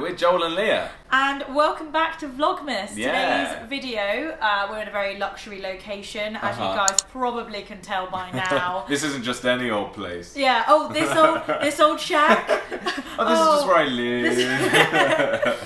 we're Joel and Lia. And welcome back to Vlogmas. Yeah. Today's video, we're in a very luxury location, as you guys probably can tell by now. This isn't just any old place. Yeah, oh, this old shack. Oh, this is just where I live.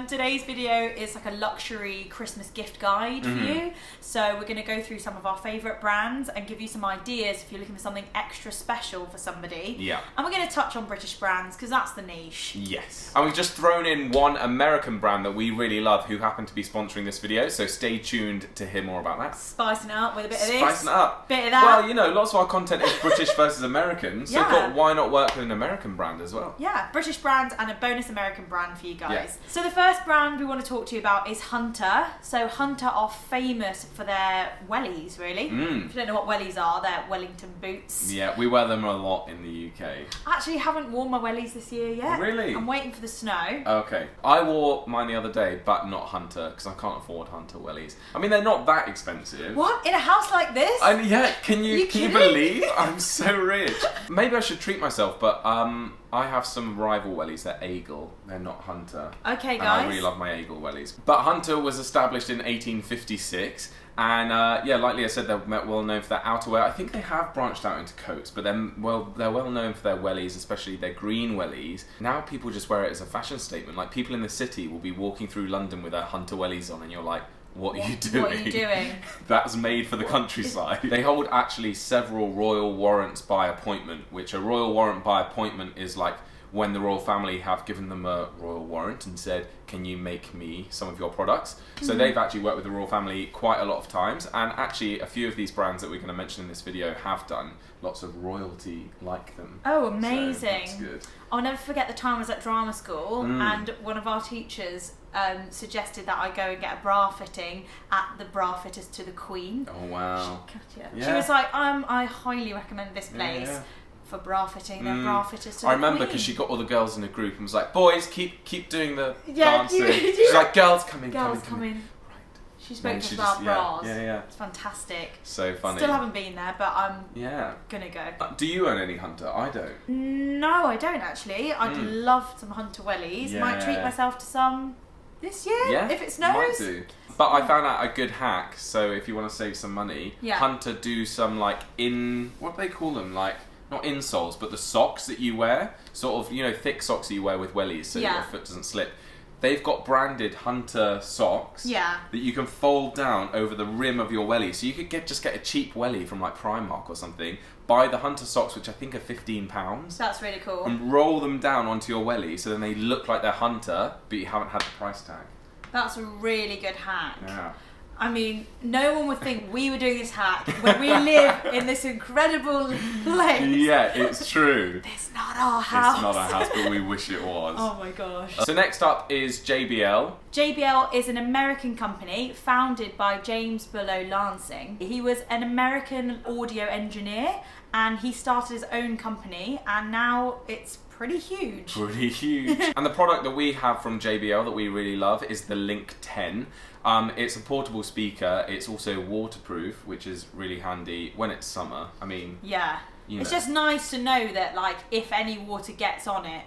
Today's video is like a luxury Christmas gift guide for you. So we're going to go through some of our favourite brands and give you some ideas if you're looking for something extra special for somebody. Yeah. And we're going to touch on British brands because that's the niche. Yes. And we've just thrown in one American brand that we really love who happen to be sponsoring this video, so stay tuned to hear more about that. Spicing it up with a bit of this. Spicing it up. Bit of that. Well, you know, lots of our content is British versus American, so Yeah. why not work with an American brand as well? Yeah, British brand and a bonus American brand for you guys. Yeah. So the first brand we want to talk to you about is Hunter. So Hunter are famous for their wellies, really. If you don't know what wellies are, they're Wellington boots. Yeah, we wear them a lot in the UK. I actually haven't worn my wellies this year yet. Really? I'm waiting for the snow. Okay. I wore mine the other day, but not Hunter, because I can't afford Hunter wellies. I mean, they're not that expensive. What? In a house like this? And yeah, can you kidding? believe? I'm so rich. Maybe I should treat myself, but I have some rival wellies. They're Eagle. They're not Hunter. Okay, And guys. I really love my Eagle wellies. But Hunter was established in 1856. And yeah, like Leah said, they're well known for their outerwear. I think they have branched out into coats, but they're well known for their wellies, especially their green wellies. Now people just wear it as a fashion statement. Like people in the city will be walking through London with their Hunter wellies on, and you're like, what are you doing? What are you doing? That's made for the countryside. They hold actually several royal warrants by appointment, which a royal warrant by appointment is like when the royal family have given them a royal warrant and said, can you make me some of your products? So they've actually worked with the royal family quite a lot of times, and actually a few of these brands that we're going to mention in this video have done. Lots of royalty like them. Oh, amazing. So that's good. I'll never forget the time I was at drama school and one of our teachers suggested that I go and get a bra fitting at the Bra Fitters to the Queen. Oh, wow. She was like, I highly recommend this place. Yeah. For bra fitting, they're bra fitters to the I remember Queen. because she got all the girls in a group and was like, boys, keep doing the Yeah, dancing. you- She's like, girls, come in, Girls come in. come in. Right. She spoke And to us she about just- bras. Yeah. It's fantastic. So funny. Still haven't been there, but I'm Yeah. gonna go. Do you own any Hunter? I don't. No, I don't actually. I'd love some Hunter wellies. Might treat Yeah. myself to some this year Yeah, if it snows. might do. But I found out a good hack. So if you want to save some money, Yeah. Hunter do some like what do they call them? Like not insoles, but the socks that you wear, sort of thick socks that you wear with wellies, so your foot doesn't slip. They've got branded Hunter socks that you can fold down over the rim of your welly. So you could just get a cheap welly from like Primark or something, buy the Hunter socks, which I think are £15. That's really cool. And roll them down onto your welly so then they look like they're Hunter, but you haven't had the price tag. That's a really good hack. Yeah. I mean, no one would think we were doing this hack when we live in this incredible place. Yeah, it's true. It's not our house. It's not our house, but we wish it was. Oh my gosh. So next up is JBL. JBL is an American company founded by James Below Lansing. He was an American audio engineer and he started his own company and now it's pretty huge. Pretty huge. And the product that we have from JBL that we really love is the Link 10. It's a portable speaker. It's also waterproof, which is really handy when it's summer. I mean, yeah. It's just nice to know that, like, if any water gets on it,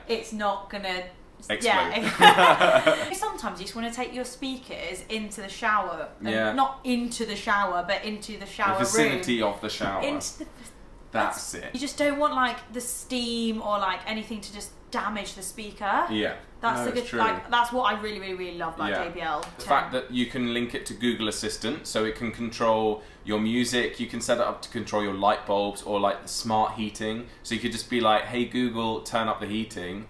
it's not gonna explode. Yeah. Sometimes you just want to take your speakers into the shower. Not into the shower, but into the shower room. The vicinity of the shower. That's it. You just don't want like the steam or like anything to just damage the speaker. Yeah. That's no, a good. true. Like that's what I really love about JBL. The fact that you can link it to Google Assistant, so it can control your music. You can set it up to control your light bulbs or like the smart heating. So you could just be like, "Hey Google, turn up the heating,"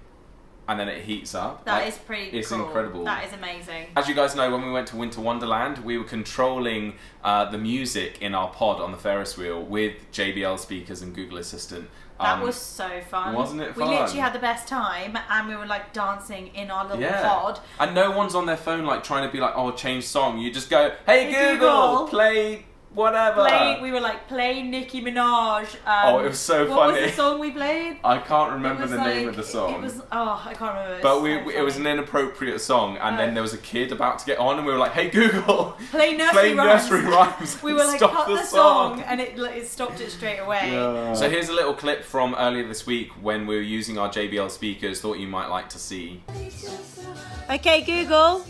and then it heats up. That is pretty cool. It's incredible. That is amazing. As you guys know, when we went to Winter Wonderland, we were controlling the music in our pod on the Ferris wheel with JBL speakers and Google Assistant. That was so fun. Wasn't it fun? We literally had the best time and we were like dancing in our little pod. And no one's on their phone like trying to be like, oh, change song. You just go, hey Google, play whatever. We were like, play Nicki Minaj. Oh, it was so funny. What was the song we played? I can't remember the name of the song. It was, I can't remember. But it was an inappropriate song, and then there was a kid about to get on, and we were like, "Hey Google, play nursery rhymes." We were like, stop cut the song, and it stopped it straight away. Yeah. So here's a little clip from earlier this week when we were using our JBL speakers. Thought you might like to see. Okay, Google,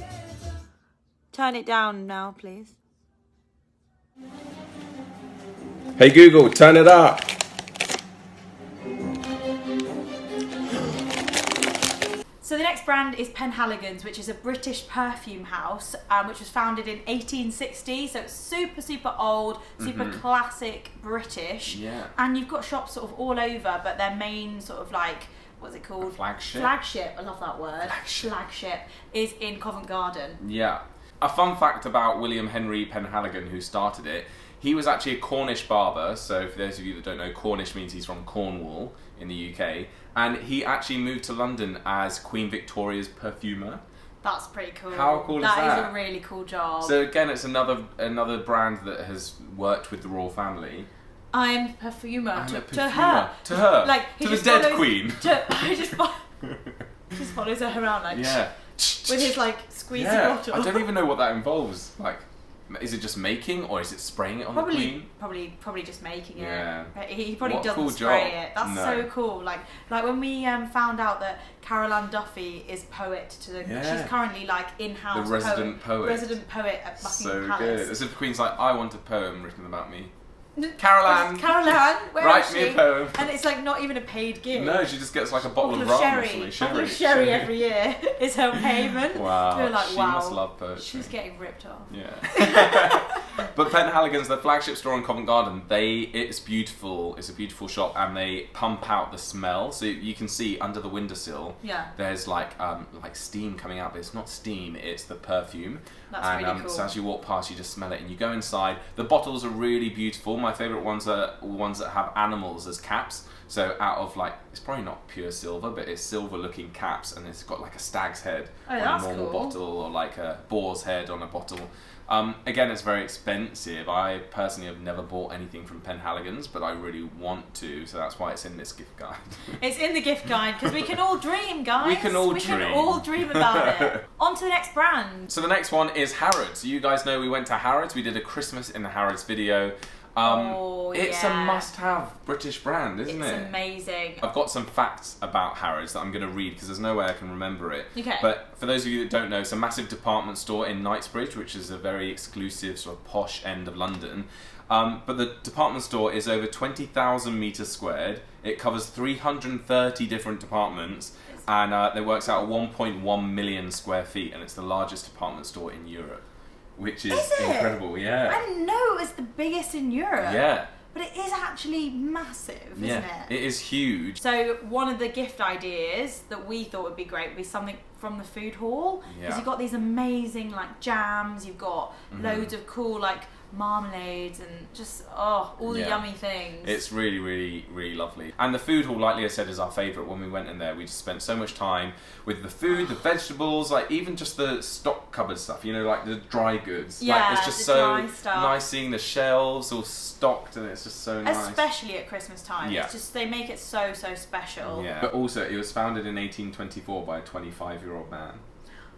turn it down now, please. Hey Google, turn it up. So the next brand is Penhaligons, which is a British perfume house, which was founded in 1860. So it's super, super old, super classic British. Yeah. And you've got shops sort of all over, but their main sort of like, what's it called? Flagship. Flagship, I love that word. Flagship is in Covent Garden. Yeah. A fun fact about William Henry Penhaligon, who started it, he was actually a Cornish barber. So for those of you that don't know, Cornish means he's from Cornwall in the UK. And he actually moved to London as Queen Victoria's perfumer. That's pretty cool. How cool is that? That is a really cool job. So again, it's another brand that has worked with the royal family. I'm a perfumer, To her. Like, he to the just dead follows, queen. He just follows her around like, yeah. with his like squeezy bottle. I don't even know what that involves. Like, is it just making, or is it spraying it on the queen? Probably just making it. Yeah. He probably What doesn't cool spray job. it. That's No. so cool. Like when we found out that Carol Ann Duffy is poet to the. Yeah. She's currently like in-house The resident poet. Resident poet at Buckingham So Palace. good. As if the queen's like, I want a poem written about me. Carol Ann, where write is me she? a poem. And it's like not even a paid gig. No, she just gets like a bottle of rum or something. Bottle of sherry every year is her payment. Wow, We're like, she wow, must love poetry. She's getting ripped off. Yeah. But Penhaligons, their flagship store in Covent Garden, it's beautiful. It's a beautiful shop, and they pump out the smell. So you can see under the windowsill, there's like steam coming out, but it's not steam, it's the perfume. That's really cool. So as you walk past, you just smell it, and you go inside. The bottles are really beautiful. My favourite ones are ones that have animals as caps. So out of like, it's probably not pure silver, but it's silver-looking caps, and it's got like a stag's head on a normal bottle, or like a boar's head on a bottle. Again, it's very expensive. I personally have never bought anything from Penhaligons, but I really want to, so that's why it's in this gift guide. It's in the gift guide, because we can all dream, guys. We can all dream about it. On to the next brand. So the next one is Harrods. You guys know we went to Harrods. We did a Christmas in the Harrods video. It's a must-have British brand, isn't it? It's amazing. I've got some facts about Harrods that I'm going to read because there's no way I can remember it. Okay. But for those of you that don't know, it's a massive department store in Knightsbridge, which is a very exclusive sort of posh end of London. But the department store is over 20,000 metres squared. It covers 330 different departments, and it works out at 1.1 million square feet, and it's the largest department store in Europe. Which is incredible, yeah. I didn't know it was the biggest in Europe. Yeah. But it is actually massive, isn't it? It is huge. So one of the gift ideas that we thought would be great would be something from the food hall. Because you've got these amazing like jams, you've got loads of cool like marmalades and just all the yummy things. It's really, really, really lovely. And the food hall, like Leah said, is our favourite. When we went in there, we just spent so much time with the food, the vegetables, like even just the stock cupboard stuff, you know, like the dry goods. Yeah, like, it's just so nice seeing the shelves all stocked, and it's just so nice. Especially at Christmas time. Yeah. It's just, they make it so, so special. Yeah. But also, it was founded in 1824 by a 25-year-old man.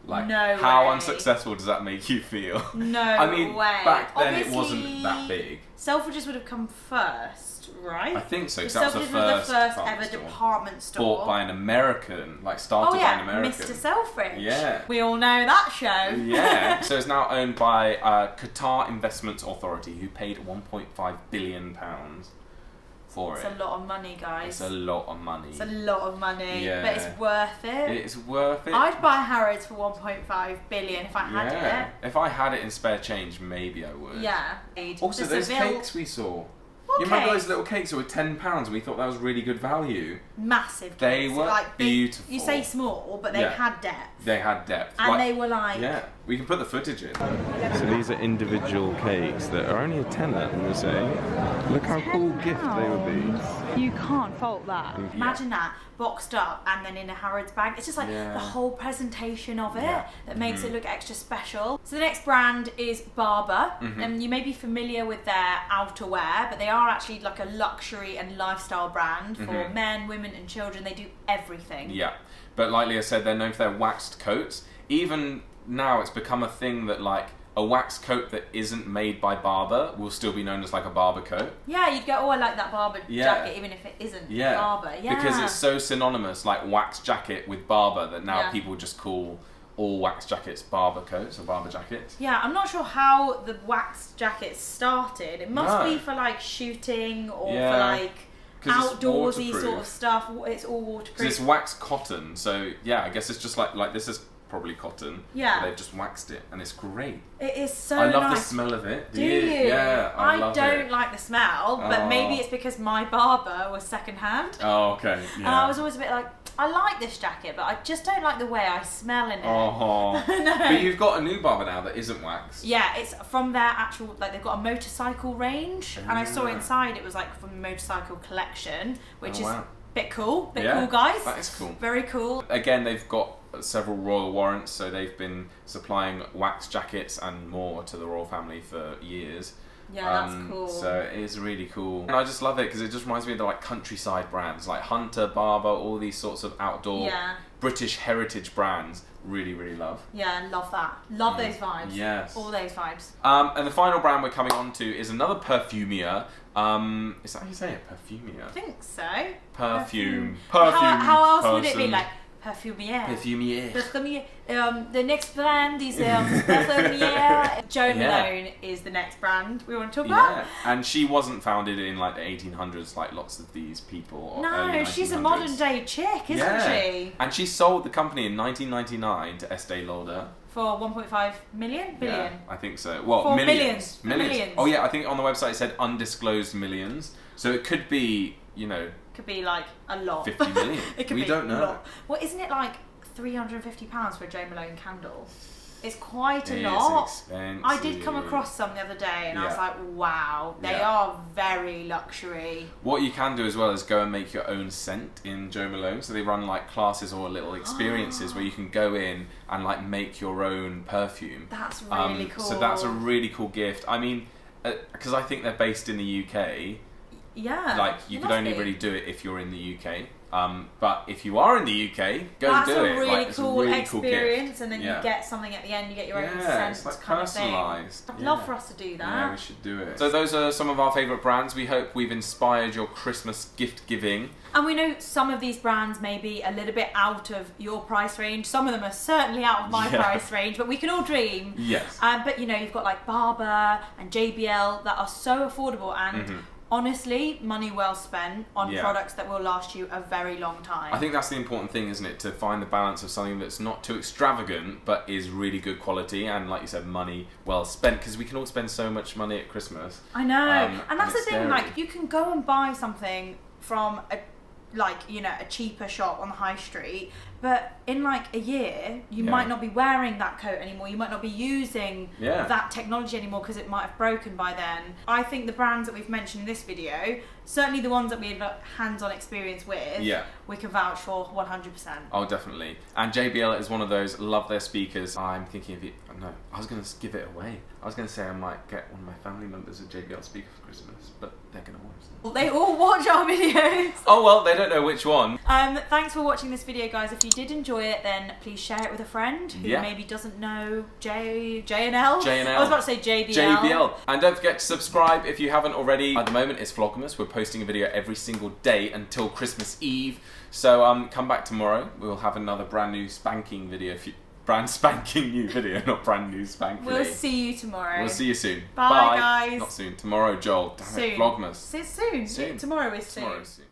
Like, no how way. unsuccessful does that make you feel? No I mean, way. back then Obviously, it wasn't that big. Selfridges would have come first, right? I think so, because that was the first ever department store. Bought by an American, like started by an American. Mr. Selfridge. Yeah. We all know that show. Yeah. So it's now owned by Qatar Investment Authority, who paid £1.5 billion for it. It's a lot of money, guys. It's a lot of money. It's a lot of money, yeah. But it's worth it. It's worth it. I'd buy Harrods for 1.5 billion if I had it. If I had it in spare change, maybe I would. Yeah. Also, those cakes we saw. You remember those little cakes that were £10 and we thought that was really good value? Massive cakes. They were like, beautiful. You say small, but they had depth. They had depth. And they were like... Yeah, we can put the footage in. So these are individual cakes that are only a tenner, I'm going to say. Look how cool gift they would be. You can't can't fault that. Yeah. Imagine that boxed up and then in a Harrods bag. It's just like the whole presentation of it that makes it look extra special. So the next brand is Barbour, and you may be familiar with their outerwear, but they are actually like a luxury and lifestyle brand for men, women and children. They do everything. Yeah, but like Leah said, they're known for their waxed coats. Even now it's become a thing that like a waxed coat that isn't made by Barbour will still be known as like a Barbour coat. Yeah, you'd go, oh, I like that Barbour jacket, even if it isn't Barbour. Yeah, because it's so synonymous, like wax jacket with Barbour, that now people just call all wax jackets Barbour coats or Barbour jackets. Yeah, I'm not sure how the wax jackets started. It must be for like shooting or for like outdoorsy sort of stuff. It's all waterproof. It's waxed cotton, so yeah, I guess it's just like this is probably cotton. Yeah. But they've just waxed it, and it's great. It is so nice. I love the smell of it. Do you? Yeah, I love don't it. like the smell, but maybe it's because my barber was secondhand. Oh, okay. Yeah. And I was always a bit like, I like this jacket, but I just don't like the way I smell in it. Oh. No. But you've got a new barber now that isn't waxed. Yeah, it's from their actual, like they've got a motorcycle range, and I saw inside it was like from the motorcycle collection, which is bit cool, cool, guys. That is cool. Very cool. Again, they've got several royal warrants, so they've been supplying wax jackets and more to the royal family for years. Yeah, that's cool. So it is really cool. And I just love it because it just reminds me of the like countryside brands like Hunter, Barbour, all these sorts of outdoor British heritage brands. Really, really love. Yeah, love that. Love those vibes. Yes. All those vibes. And the final brand we're coming on to is another perfumier. Is that how you say it? Perfumier? I think so. Perfume. How else would it be? Like perfumier. Perfumier. The next brand is perfumier. Jo Malone is the next brand we want to talk about. And she wasn't founded in like the 1800s like lots of these people. No, she's a modern day chick, isn't she? And she sold the company in 1999 to Estee Lauder. For 1.5 million? Billion? Yeah, I think so. Well, for millions. Millions. Oh yeah, I think on the website it said undisclosed millions. So it could be, you know... Could be like a lot. 50 million. It could we be don't know. A lot. Well, isn't it like £350 for a Jo Malone candle? It's quite a lot. It's expensive. I did come across some the other day and I was like, wow, they are very luxury. What you can do as well is go and make your own scent in Jo Malone. So they run like classes or little experiences where you can go in and like make your own perfume. That's really cool. So that's a really cool gift. I mean, because I think they're based in the UK. Yeah. Like you could only really do it if you're in the UK. But if you are in the UK, go do it. That's a really cool experience, gift. and then you get something at the end. You get your own scent, it's like kind personalised. of thing. I'd love for us to do that. Yeah, we should do it. So those are some of our favourite brands. We hope we've inspired your Christmas gift giving. And we know some of these brands may be a little bit out of your price range. Some of them are certainly out of my price range, but we can all dream. Yes. But you know, you've got like Barbour and JBL that are so affordable and. Honestly, money well spent on products that will last you a very long time. I think that's the important thing, isn't it? To find the balance of something that's not too extravagant, but is really good quality, and like you said, money well spent, because we can all spend so much money at Christmas. I know, and that's the thing, like, you can go and buy something from a cheaper shop on the high street, but in like a year you might not be wearing that coat anymore, you might not be using that technology anymore because it might have broken by then. I think the brands that we've mentioned in this video, certainly the ones that we have hands-on experience with, we can vouch for 100%. Oh, definitely. And JBL is one of those, love their speakers. I'm thinking of it, no, I was going to give it away. I was going to say I might get one of my family members a JBL speaker for Christmas, but they're going to watch them. Well, they all watch our videos. Oh well, they don't know which one. Thanks for watching this video, guys. If you did enjoy it, then please share it with a friend who maybe doesn't know J&L. I was about to say JBL. And don't forget to subscribe if you haven't already. At the moment, it's Vlogmas. We're posting a video every single day until Christmas Eve. So come back tomorrow. We'll have another brand new spanking video. Brand spanking new video, not brand new spanking. We'll see you tomorrow. We'll see you soon. Bye, guys. Not soon. Tomorrow, Joel. Damn it, Vlogmas. Soon. Tomorrow is soon. Tomorrow is soon.